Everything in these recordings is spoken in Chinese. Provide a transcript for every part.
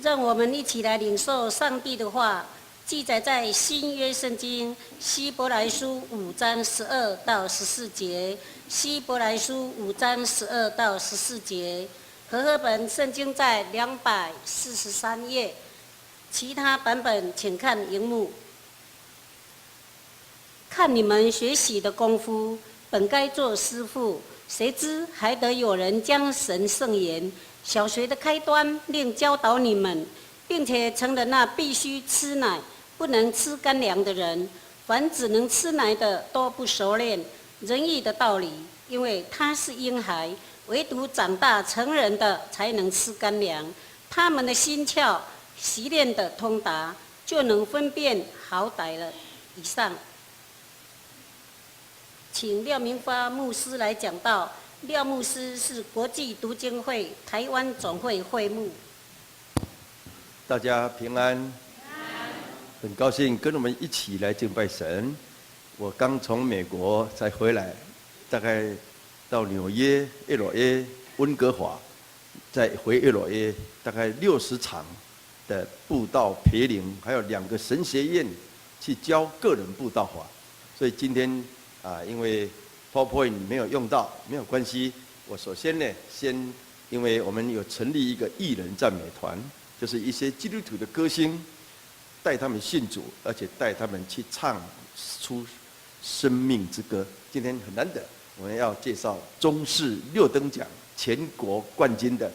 让我们一起来领受上帝的话，记载在新约圣经希伯来书5章12到14节。希伯来书5章12到14节，和合本圣经在243页，其他版本请看荧幕。看你们学习的功夫，本该做师傅，谁知还得有人将神圣言小学的开端另教导你们，并且成了那必须吃奶不能吃干粮的人。凡只能吃奶的都不熟练仁义的道理，因为他是婴孩，唯独长大成人的才能吃干粮。他们的心窍习练的通达，就能分辨好歹了。以上，请廖明发牧师来讲道。廖牧师是国际读经会台湾总会会牧。大家平安，很高兴跟我们一起来敬拜神。我刚从美国才回来，大概到纽约、LA、温哥华，再回LA，大概60场的布道培灵，还有2个神学院去教个人布道法。所以今天因为 PowerPoint 没有用到，没有关系。我首先呢，因为我们有成立一个艺人赞美团，就是一些基督徒的歌星，带他们信主，而且带他们去唱出生命之歌。今天很难得，我们要介绍中视6等奖全国冠军的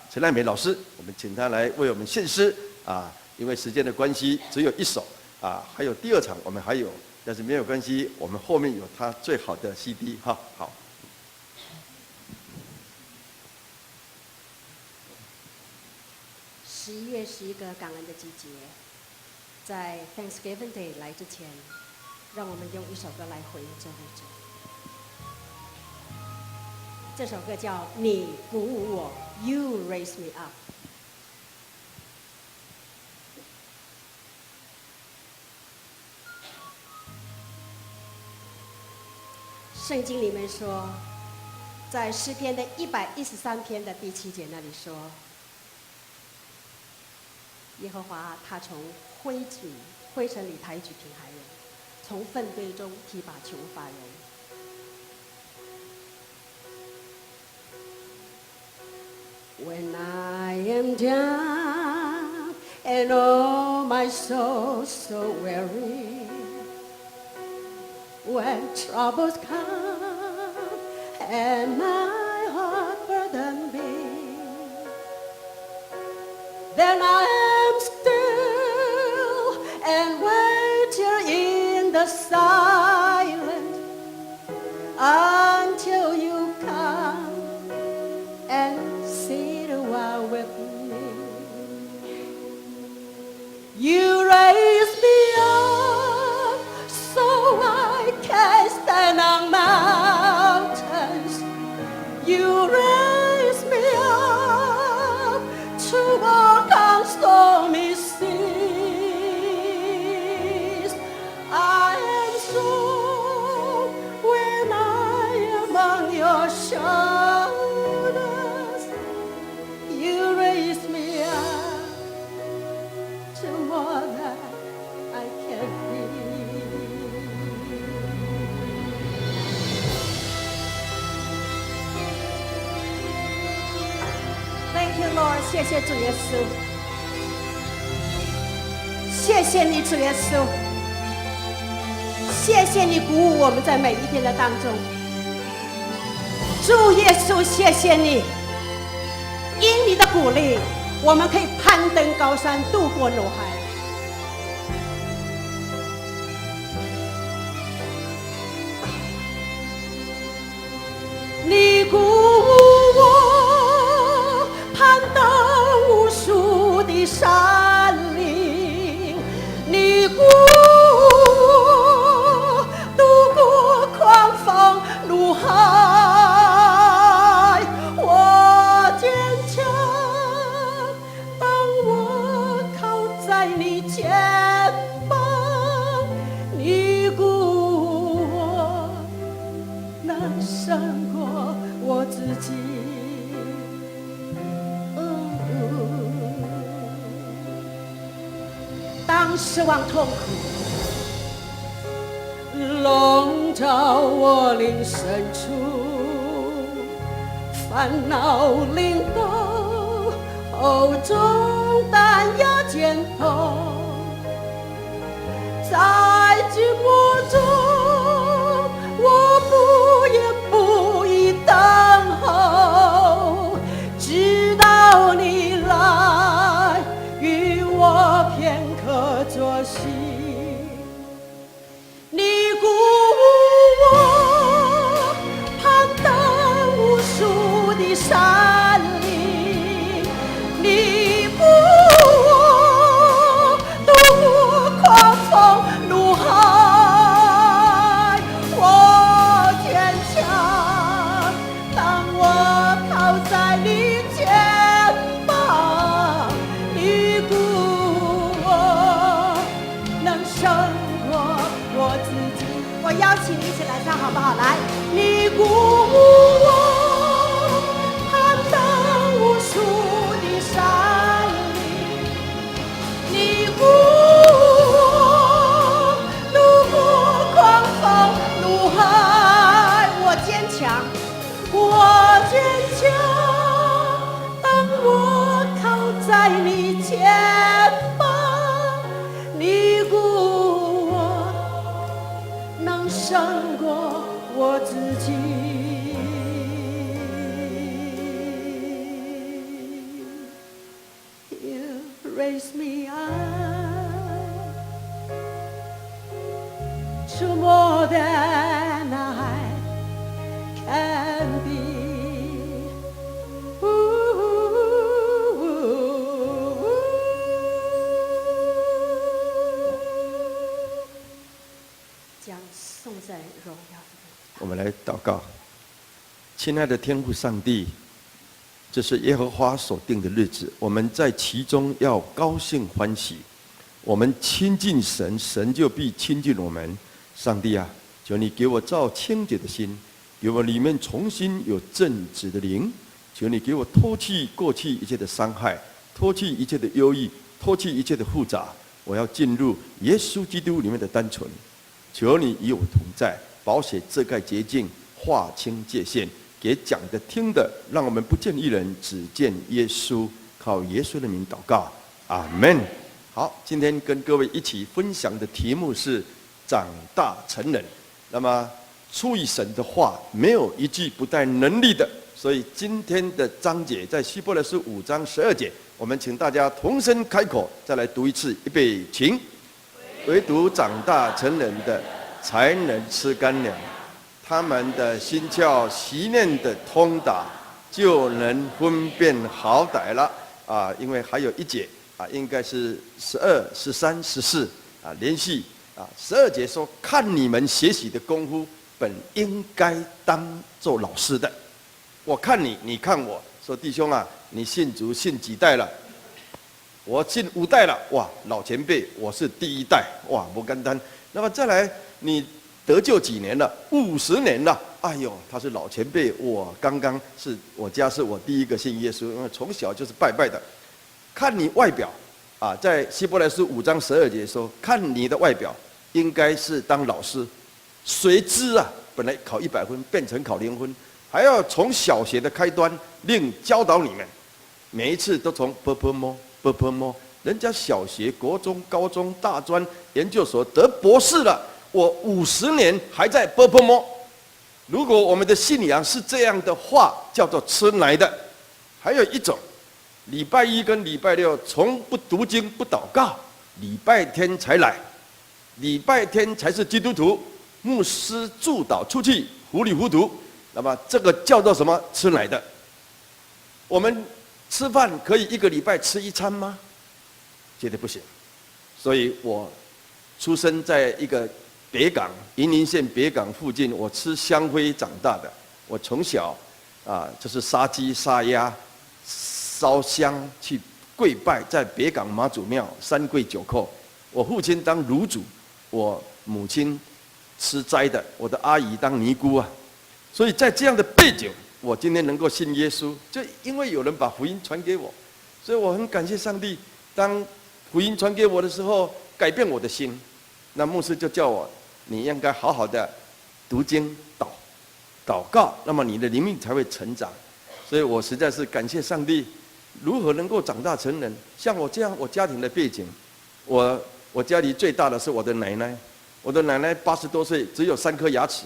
陈爱美老师，我们请她来为我们献诗因为时间的关系，只有1首还有第2场我们还有。但是没有关系，我们后面有他最好的 CD 哈。好。11月是一个感恩的季节，在 Thanksgiving Day 来之前，让我们用一首歌来回应这位主。这首歌叫《你鼓舞我》 ，You Raise Me Up。圣经里面说，在诗篇的113篇的第7节那里说，耶和华他从灰尘里抬举贫寒人，从粪堆中提拔穷乏人。When I am down and oh my soul so weary, when troubles come and my heart burden me, then I am still and wait here in the silence until you come and sit a while with me. You raise me up so I can stand on mountains. You raise me up to walk on stormy seas. I am strong when I am on your shoulders. You raise me up to more than I can be. Thank you, Lord. 谢谢主耶稣，谢谢你主耶稣，谢谢你鼓舞我们在每一天的当中。主耶稣，谢谢你，因你的鼓励，我们可以攀登高山，渡过怒海。你鼓舞我攀登无数的山岭，你鼓舞我渡过狂风怒海。我坚强，当我靠在你肩膀，你鼓舞我能胜过我自己。当失望痛苦笼罩我灵深处，烦恼临到，重担要肩头，在寂寞中，我不言不语等候，直到你来与我片刻作戏。你鼓舞我攀登无数的山岭，你扶我渡过狂风怒海，我坚强。当我靠在你肩膀，你鼓我能胜过我自己。我邀请你一起来唱好不好？来，你鼓舞我攀登无数的山岭，你鼓舞我渡过狂风怒海，我坚强，我坚强。当我靠在你肩膀，你鼓我能胜过我自己。You raise me up to more than I can be. Ooh. 将颂赞荣耀的我们来祷告。亲爱的天父上帝，这是耶和华所定的日子，我们在其中要高兴欢喜。我们亲近神，神就必亲近我们。上帝啊，求你给我造清洁的心，给我里面重新有正直的灵。求你给我脱去过去一切的伤害，脱去一切的忧郁，脱去一切的复杂。我要进入耶稣基督里面的单纯。求你与我同在，宝血遮盖洁净，划清界限，给讲的听的，让我们不见一人，只见耶稣。靠耶稣的名祷告，阿们。好，今天跟各位一起分享的题目是长大成人。那么出于神的话，没有一句不带能力的。所以今天的章节在希伯来书5章12节，我们请大家同声开口，再来读一次，预备，请。唯独长大成人的，才能吃干粮。他们的心窍习练的通达，就能分辨好歹了。因为还有一节应该是12、13、14连续12节说：看你们学习的功夫，本应该当做老师的。我看你，你看我，说弟兄啊，你信主信几代了？我信5代了，哇，老前辈，我是第1代，哇，不简单。那么再来，你得救几年了？50年了。哎呦，他是老前辈，我刚刚是我家是我第一个信耶稣，因为从小就是拜拜的。看你外表在希伯来书5章12节说，看你的外表应该是当老师，谁知本来考100分变成考0分，还要从小学的开端另教导你们，每一次都从摸，人家小学、国中、高中、大专、研究所得博士了，我50年还在摸。如果我们的信仰是这样的话，叫做吃奶的。还有一种，礼拜1跟礼拜6从不读经不祷告，礼拜天才来，礼拜天才是基督徒，牧师祝祷出去糊里糊涂，那么这个叫做什么？吃奶的。我们吃饭可以1个礼拜吃1餐吗？绝对不行。所以我出生在一个北港，云林县北港附近，我吃香灰长大的。我从小就是杀鸡杀鸭，烧香去跪拜，在北港妈祖庙3跪9叩。我父亲当炉主，我母亲吃斋的，我的阿姨当尼姑所以在这样的背景，我今天能够信耶稣，就因为有人把福音传给我，所以我很感谢上帝。当福音传给我的时候，改变我的心。那牧师就叫我，你应该好好的读经祷告，那么你的灵命才会成长。所以我实在是感谢上帝，如何能够长大成人。像我这样，我家庭的背景，我家里最大的是我的奶奶，我的奶奶80多岁，只有3颗牙齿。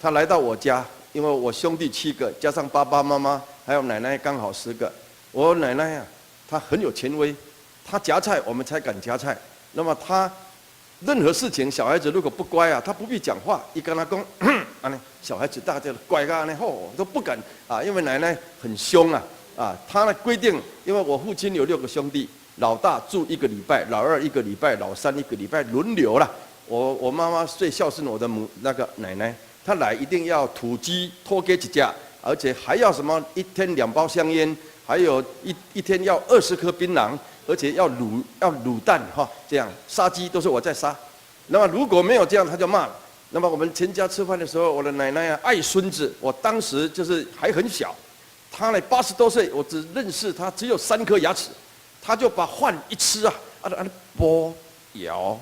她来到我家，因为我兄弟7个，加上爸爸妈妈还有奶奶刚好10个。我奶奶啊，她很有权威，她夹菜我们才敢夹菜。那么她任何事情，小孩子如果不乖啊，她不必讲话，一跟她讲，小孩子大家乖啊，都不敢啊，因为奶奶很凶啊，她的规定，因为我父亲有6个兄弟，老大住1个礼拜，老二1个礼拜，老三1个礼拜，轮流啦。我妈妈最孝顺我的那个奶奶，她来一定要土鸡拖给几架，而且还要什么1天2包香烟，还有一天要20颗槟榔，而且要卤蛋哈，这样杀鸡都是我在杀。那么如果没有这样，她就骂了。那么我们全家吃饭的时候，我的奶奶啊爱孙子，我当时就是还很小，她呢80多岁，我只认识她只有3颗牙齿，她就把饭一吃啊，剥咬，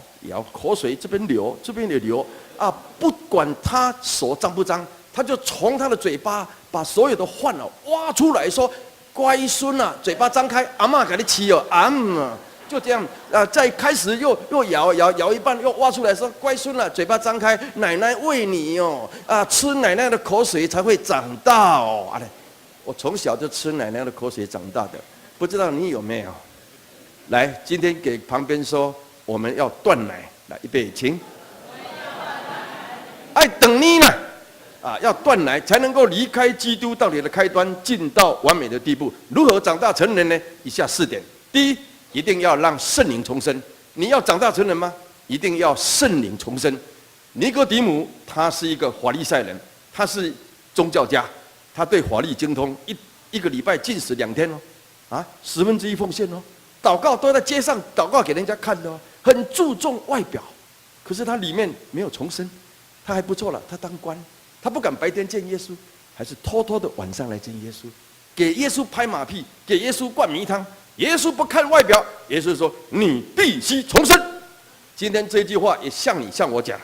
口水这边流，这边也流啊，不管她手脏不脏，她就从她的嘴巴把所有的饭挖出来，说乖孙啊，嘴巴张开，阿嬷给你吃哦，就这样再开始又咬一半，又挖出来说乖孙啊，嘴巴张开，奶奶喂你哦，吃奶奶的口水才会长大哦。我从小就吃奶奶的口水长大的，不知道你有没有？来，今天给旁边说，我们要断奶，来预备，请。爱等你呢，要断奶才能够离开基督道理的开端，进到完美的地步。如何长大成人呢？以下4点：第一，一定要让圣灵重生。你要长大成人吗？一定要圣灵重生。尼哥底母他是一个法利赛人，他是宗教家，他对法律精通，一个礼拜禁食2天哦，1/10奉献哦，祷告都在街上祷告给人家看的哦，很注重外表，可是他里面没有重生。他还不错了，他当官，他不敢白天见耶稣，还是偷偷的晚上来见耶稣，给耶稣拍马屁，给耶稣灌迷汤。耶稣不看外表，耶稣说：“你必须重生。”今天这句话也向你向我讲，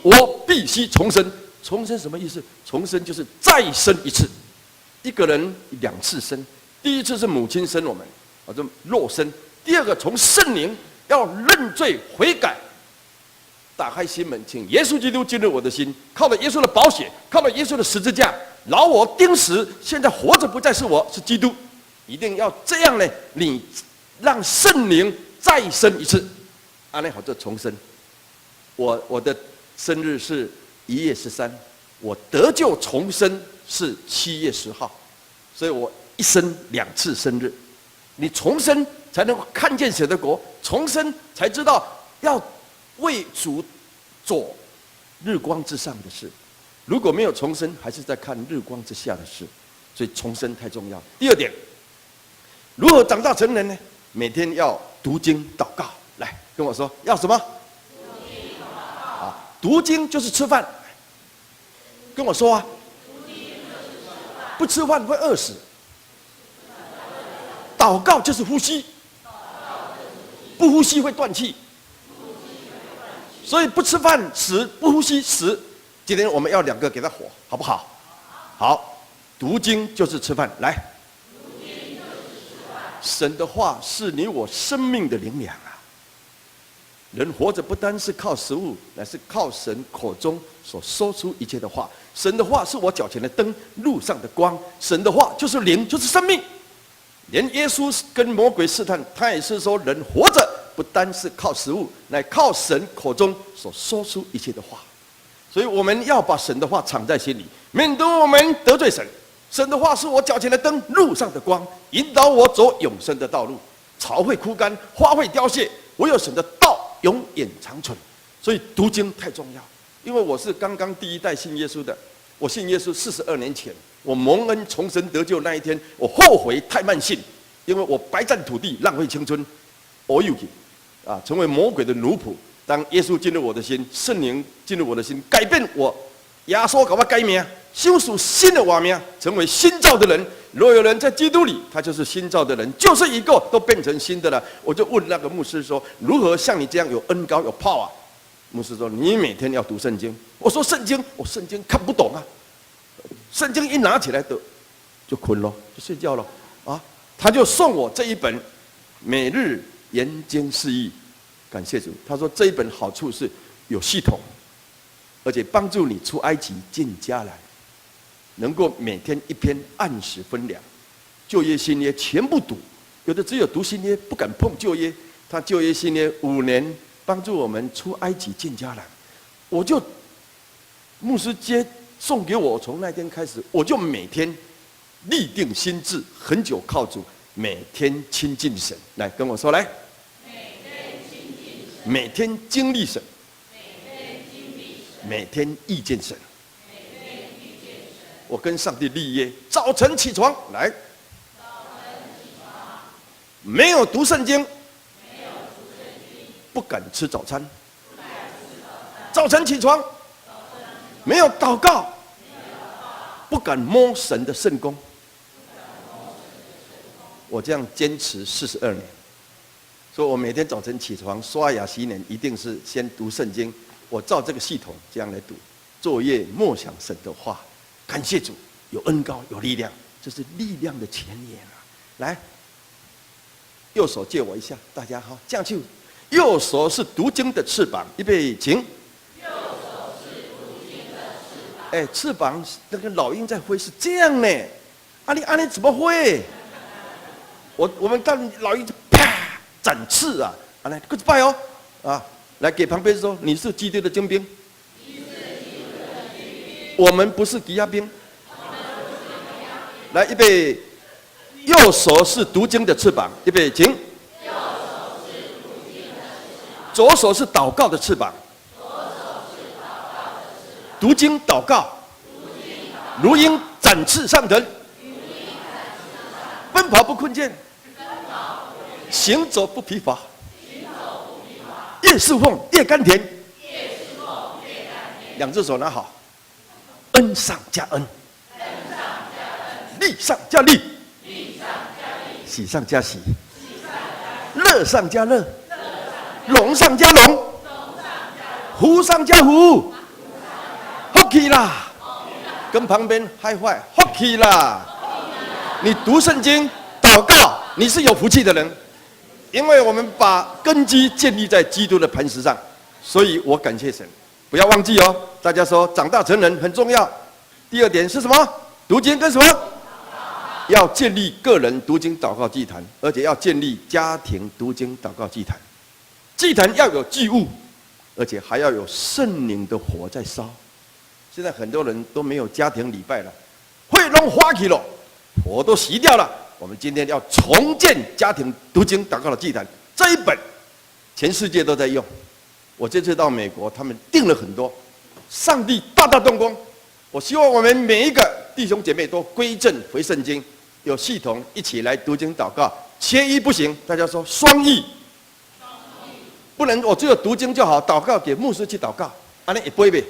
我必须重生。重生什么意思？重生就是再生一次。一个人2次生，第一次是母亲生我们，这肉身；第二个从圣灵要认罪悔改，打开心门，请耶稣基督进入我的心，靠着耶稣的宝血，靠着耶稣的十字架，老我钉死，现在活着不再是我，是基督。一定要这样呢，你让圣灵再生一次，好这重生。我的生日是1月13，我得救重生是7月10号，所以我一生2次生日。你重生才能看见神的国，重生才知道要为主做日光之上的事。如果没有重生，还是在看日光之下的事。所以重生太重要。第2点，如何长大成人呢？每天要读经祷告。来跟我说，要什么？读经就是吃饭。跟我说不吃饭会饿死。祷告就是呼吸，不呼吸会断气。所以不吃饭死，不呼吸死。今天我们要2个给他火，好不好？好，读经就是吃饭。来，神的话是你我生命的灵粮啊！人活着不单是靠食物，乃是靠神口中所说出一切的话。神的话是我脚前的灯，路上的光。神的话就是灵，就是生命。连耶稣跟魔鬼试探，他也是说，人活着不单是靠食物，乃靠神口中所说出一切的话。所以我们要把神的话藏在心里，免得我们得罪神。神的话是我脚前的灯，路上的光，引导我走永生的道路。草会枯干，花会凋谢，唯有神的道永远长存。所以读经太重要。因为我是刚刚第1代信耶稣的，我信耶稣42年前，我蒙恩重生得救那一天，我后悔太慢信，因为我白占土地，浪费青春，成为魔鬼的奴仆。当耶稣进入我的心，圣灵进入我的心，改变我，耶稣给我改名，修属新的我命，成为新造的人。若有人在基督里，他就是新造的人，就是一个都变成新的了。我就问那个牧师说：如何像你这样有恩膏有power啊？牧师说：你每天要读圣经。我说圣经，我圣经看不懂啊，圣经一拿起来就困了，就睡觉了啊。他就送我这一本《每日研经释义》，感谢主。他说这一本好处是有系统，而且帮助你出埃及进迦南，能够每天一篇按时分粮，旧约新约全部读。有的只有读新约，不敢碰旧约。他旧约新约5年，帮助我们出埃及进迦南。我就牧师送给我，从那天开始，我就每天立定心志，很久靠主，每天亲近神。来跟我说，来，每天经历神，每天遇见神。我跟上帝立约，早晨起床来，没有读圣经，不敢吃早餐。早晨起床，没有祷告，不敢摸神的圣工。我这样坚持42年，所以我每天早晨起床刷牙洗脸，一定是先读圣经。我照这个系统这样来读，昼夜默想神的话。感谢主，有恩膏，有力量，这是力量的前言啊！来，右手借我一下，大家好，这样去。右手是读经的翅膀，预备，请。右手是读经的翅膀。哎，翅膀那个老鹰在挥是这样呢，你怎么挥？我们当老鹰啪展翅啊，来 ，goodbye 哦，啊，来给旁边说，你是基督的精兵。我们不是抵押兵。来，预备，右手是读经的翅膀，预备，请。右手是读经的翅膀。左手是祷告的翅膀。左手是祷告的翅膀。读经祷告，如鹰展翅上腾，奔跑不困倦，行走不疲乏，越侍奉越甘甜。两只手拿好。恩上加恩，利上加利，喜上加喜，乐上加乐，龙上加龙，福上加福，福气啦！跟旁边嗨坏，福气啦！你读圣经、祷告，你是有福气的人，因为我们把根基建立在基督的磐石上，所以我感谢神。不要忘记哦，大家说长大成人很重要。第二点是什么？读经跟什么？要建立个人读经祷告祭坛，而且要建立家庭读经祷告祭坛。祭坛要有祭物，而且还要有圣灵的火在烧。现在很多人都没有家庭礼拜了，会弄花去了，火都熄掉了。我们今天要重建家庭读经祷告的祭坛，这一本全世界都在用。我这次到美国，他们订了很多，上帝大大动工。我希望我们每一个弟兄姐妹都归正回圣经，有系统一起来读经祷告，缺一不行。大家说双益，不能我只有读经就好，祷告给牧师去祷告，安尼也不会呗。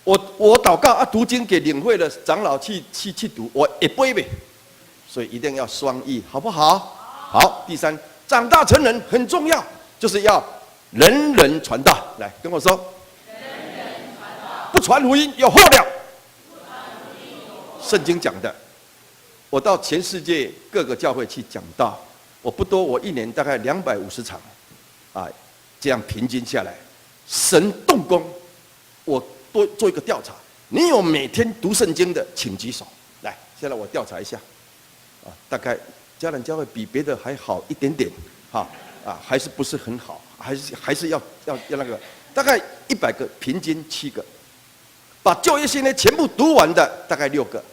我祷告啊，读经给领会的长老去读，我也不会呗。所以一定要双益，好不好？好。第三，长大成人很重要，就是要人人传道。来跟我说。不传福音有祸了。圣经讲的，我到全世界各个教会去讲道，我不多，我一年大概250场，啊，这样平均下来，神动工。我多做一个调查，你有每天读圣经的，请举手。来，现在我调查一下，啊，大概迦南教会比别的还好一点点，哈，啊，还是不是很好，还是要那个，大概100个，平均7个。把旧约新约全部读完的大概6个，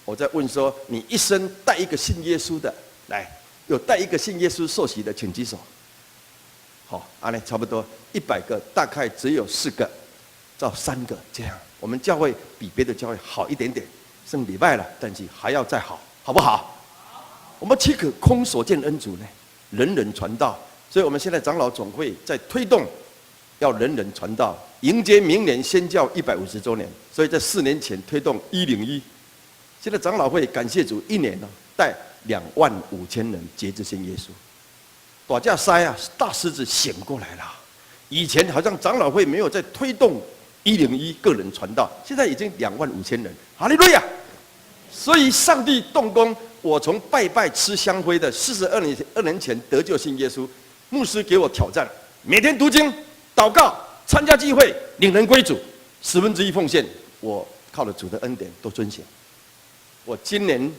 我在问说，你一生带一个信耶稣的，来，有带一个信耶稣受洗的，请举手。好，安利差不多100个，大概只有4个，照3个这样。我们教会比别的教会好一点点，剩礼拜了，但是还要再好，好不好？我们岂可空手见恩主呢？人人传道，所以我们现在长老总会在推动，要人人传道。迎接明年宣教150周年，所以在4年前推动101，现现在长老会感谢主，一年呢带25000人接着信耶稣。大架塞啊，大狮子醒过来了。以前好像长老会没有在推动101个人传道，现在已经25000人，哈利路亚！所以上帝动工，我从拜拜吃香灰的42年前得救信耶稣，牧师给我挑战，每天读经、祷告、参加聚会、领人归主，1/10奉献，我靠了主的恩典都遵行。我今年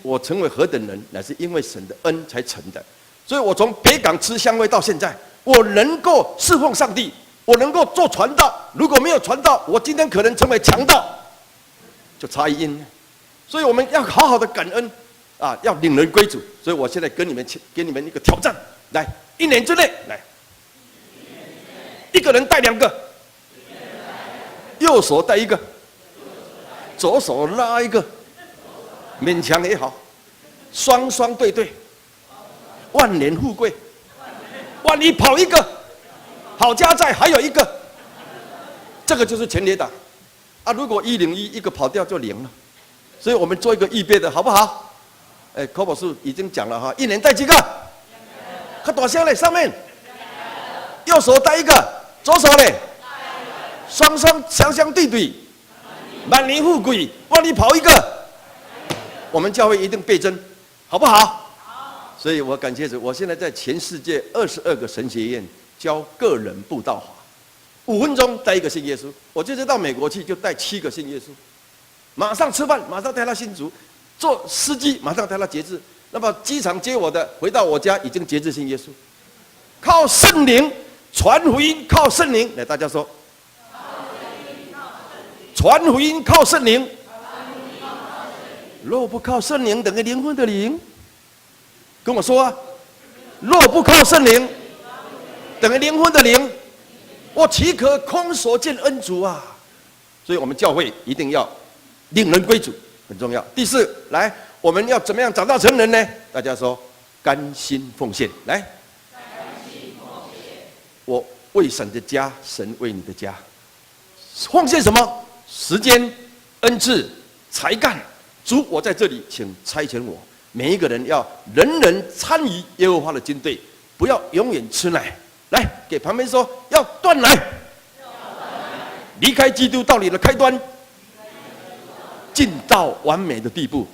我成为何等人，乃是因为神的恩才成的。所以我从北港吃香灰到现在，我能够侍奉上帝，我能够做传道。如果没有传道，我今天可能成为强盗，就差一音。所以我们要好好的感恩啊，要领人归主。所以我现在给你们一个挑战，来，1年之内，来，1个人带2个，右手带1个，左手拉1个，勉强也好，双双对对。万年富贵，万一跑1个，好家在还有1个，这个就是全垒打啊！如果101个跑掉就0了，所以我们做一个预备的好不好？口宝树已经讲了哈，1年带几个？看大声嘞，上面，右手带1个，左手嘞，双双相对对，万年富贵，万一跑1个，我们教会一定倍增，好不好？所以我感谢主，我现在在全世界22个神学院教个人布道法，5分钟带1个信耶稣。我这次到美国去就带7个信耶稣，马上吃饭，马上带他信主，做司机马上带他节制。那么机场接我的，回到我家已经节制信耶稣，靠圣灵传福音，靠圣灵。来，大家说，传福音靠圣灵。若不靠圣灵，等于灵魂的灵。跟我说啊，若不靠圣灵，等于灵魂的灵，我岂可空手见恩主啊？所以我们教会一定要领人归主，很重要。第4，来，我们要怎么样长大成人呢？大家说，甘心奉献。来，我为神的家，神为你的家，奉献什么？时间、恩赐、才干。主，我在这里，请差遣我。每一个人要人人参与耶和华的军队，不要永远吃奶。来，给旁边说，要断奶，离开基督道理的开端，进到完美的地步，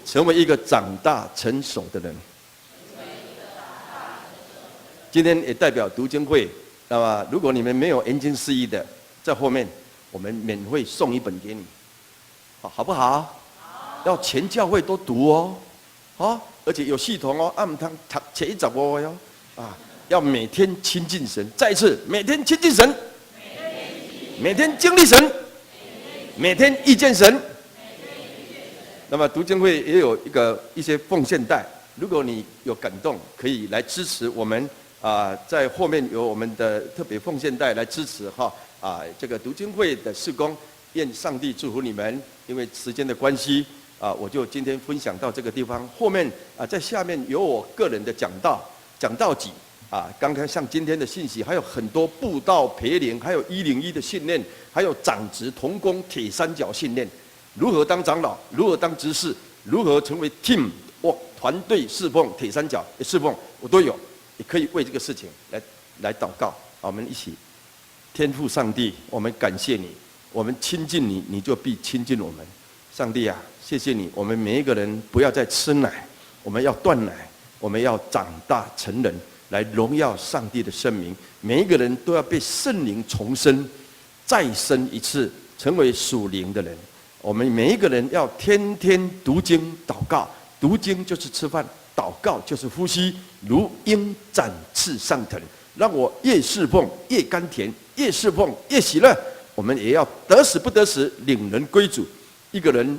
成为一个长大成熟的人。今天也代表读经会，那么如果你们没有言经释义的，在后面我们免费送1本给你，好不好？要全教会都读哦，而且有系统哦，按堂前1掌握哟，啊，要每天亲近神。再一次，每天亲近神，每天经历神，每天遇见神。那么读经会也有一些奉献袋，如果你有感动，可以来支持我们啊，在后面有我们的特别奉献袋来支持哈啊，这个读经会的事工。愿上帝祝福你们，因为时间的关系。我就今天分享到这个地方，后面在下面有我个人的讲道集刚刚像今天的信息，还有很多布道培灵，还有101的训练，还有长职同工铁三角训练，如何当长老，如何当执事，如何成为 team 团队侍奉铁三角侍奉，我都有，也可以为这个事情来祷告。我们一起，天父上帝，我们感谢你，我们亲近你，你就必亲近我们。上帝啊，谢谢你，我们每一个人不要再吃奶，我们要断奶，我们要长大成人，来荣耀上帝的圣名。每一个人都要被圣灵重生，再生一次，成为属灵的人。我们每一个人要天天读经祷告，读经就是吃饭，祷告就是呼吸，如鹰展翅上腾，让我越侍奉越甘甜，越侍奉越喜乐。我们也要得死不得死，领人归主。一个人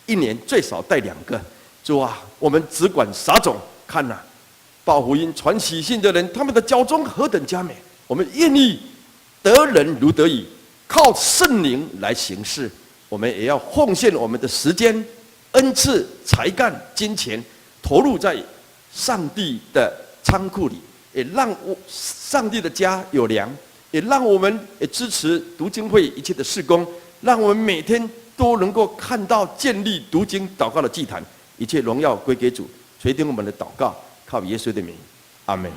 一年最少带2个。主啊，我们只管撒种，看呐，报福音传喜信的人，他们的脚中何等佳美。我们愿意得人如得鱼，靠圣灵来行事。我们也要奉献我们的时间、恩赐、才干、金钱，投入在上帝的仓库里，也让上帝的家有粮，也让我们也支持读经会一切的事工，让我们每天都能够看到建立读经祷告的祭坛，一切荣耀归给主。垂听我们的祷告，靠耶稣的名，阿门。